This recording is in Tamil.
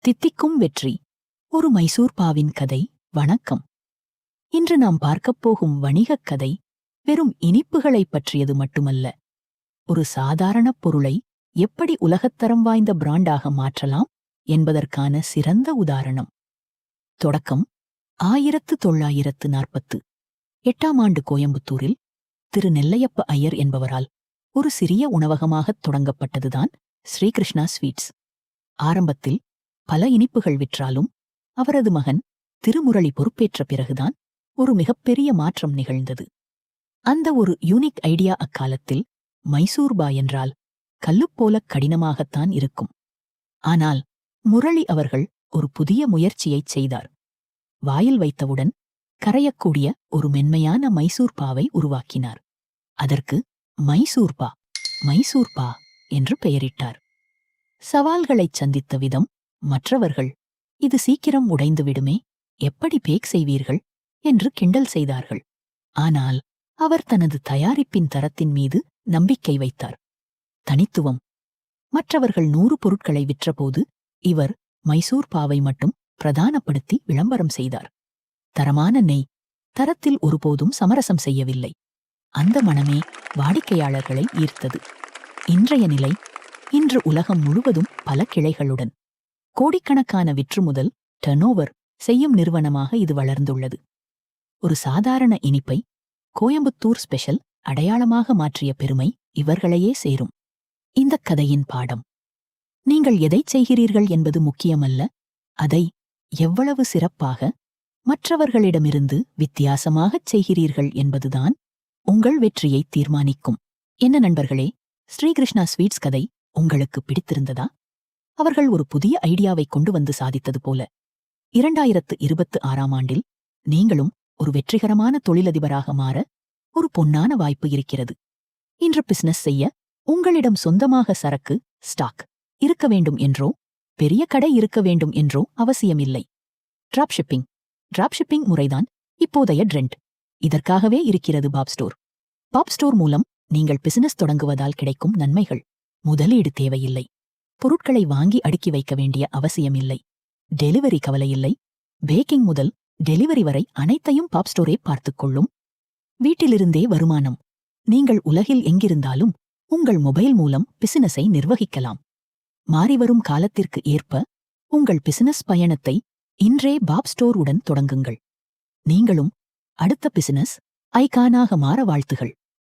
தித்திக்கும் வெற்றி. ஒரு மைசூர் பாவின் கதை. வணக்கம். இன்று நாம் பார்க்கப் போகும் வணிகக் கதை வெறும் இனிப்புகளைப் பற்றியது மட்டுமல்ல, ஒரு சாதாரண பொருளை எப்படி உலகத்தரம் வாய்ந்த பிராண்டாக மாற்றலாம் என்பதற்கான சிறந்த உதாரணம். தொடக்கம் 1948ஆம் ஆண்டு கோயம்புத்தூரில் திரு நெல்லையப்ப ஐயர் என்பவரால் ஒரு சிறிய உணவகமாகத் தொடங்கப்பட்டதுதான் ஸ்ரீகிருஷ்ணா ஸ்வீட்ஸ். ஆரம்பத்தில் பல இனிப்புகள் விற்றாலும் அவரது மகன் திருமுரளி பொறுப்பேற்ற பிறகுதான் ஒரு மிகப்பெரிய மாற்றம் நிகழ்ந்தது. அந்த ஒரு யூனிக் ஐடியா அக்காலத்தில் மைசூர்பா என்றால் கல்லுப்போலக் கடினமாகத்தான் இருக்கும். ஆனால் முரளி அவர்கள் ஒரு புதிய முயற்சியைச் செய்தார். வாயில் வைத்தவுடன் கரையக்கூடிய ஒரு மென்மையான மைசூர்பாவை உருவாக்கினார். அதற்கு மைசூர்பா என்று பெயரிட்டார். சவால்களைச் சந்தித்த விதம் மற்றவர்கள், இது சீக்கிரம் உடைந்து விடுமே, எப்படி பேக் செய்வீர்கள் என்று கிண்டல் செய்தார்கள். ஆனால் அவர் தனது தயாரிப்பின் தரத்தின் மீது நம்பிக்கை வைத்தார். தனித்துவம். மற்றவர்கள் 100 பொருட்களை விற்றபோது இவர் மைசூர்பாவை மட்டும் பிரதானப்படுத்தி விளம்பரம் செய்தார். தரமான நெய். தரத்தில் ஒருபோதும் சமரசம் செய்யவில்லை. அந்த மனமே வாடிக்கையாளர்களை ஈர்த்தது. இன்றைய நிலை. இன்று உலகம் முழுவதும் பல கிளைகளுடன் கோடிக்கணக்கான விற்றுமுதல் டர்னோவர் செய்யும் நிறுவனமாக இது வளர்ந்துள்ளது. ஒரு சாதாரண இனிப்பை கோயம்புத்தூர் ஸ்பெஷல் அடையாளமாக மாற்றிய பெருமை இவர்களையே சேரும். இந்தக் கதையின் பாடம். நீங்கள் எதைச் செய்கிறீர்கள் என்பது முக்கியமல்ல, அதை எவ்வளவு சிறப்பாக மற்றவர்களிடமிருந்து வித்தியாசமாகச் செய்கிறீர்கள் என்பதுதான் உங்கள் வெற்றியை தீர்மானிக்கும். என்ன நண்பர்களே, ஸ்ரீகிருஷ்ணா ஸ்வீட்ஸ் கதை உங்களுக்கு பிடித்திருந்ததா? அவர்கள் ஒரு புதிய ஐடியாவை கொண்டு வந்து சாதித்தது போல 2026ஆம் ஆண்டில் நீங்களும் ஒரு வெற்றிகரமான தொழிலதிபராக மாற ஒரு பொன்னான வாய்ப்பு இருக்கிறது. இன்று பிசினஸ் செய்ய உங்களிடம் சொந்தமாக சரக்கு ஸ்டாக் இருக்க வேண்டும் என்றோ பெரிய கடை இருக்க வேண்டும் என்றோ அவசியமில்லை. டிராப்ஷிப்பிங் முறைதான் இப்போதைய ட்ரெண்ட். இதற்காகவே இருக்கிறது பாப் ஸ்டோர் மூலம் நீங்கள் பிசினஸ் தொடங்குவதால் கிடைக்கும் நன்மைகள். முதலீடு தேவையில்லை. பொருட்களை வாங்கி அடுக்கி வைக்க வேண்டிய அவசியமில்லை. டெலிவரி கவலையில்லை. பேக்கிங் முதல் டெலிவரி வரை அனைத்தையும் பாப் ஸ்டோரே பார்த்துக்கொள்ளும். வீட்டிலிருந்தே வருமானம். நீங்கள் உலகில் எங்கிருந்தாலும் உங்கள் மொபைல் மூலம் பிசினஸை நிர்வகிக்கலாம். மாறிவரும் காலத்திற்கு ஏற்ப உங்கள் பிசினஸ் பயணத்தை இன்றே பாப் ஸ்டோர் உடன் தொடங்குங்கள். நீங்களும் அடுத்த பிசினஸ் ஐகானாக மாற வாழ்த்துகள்.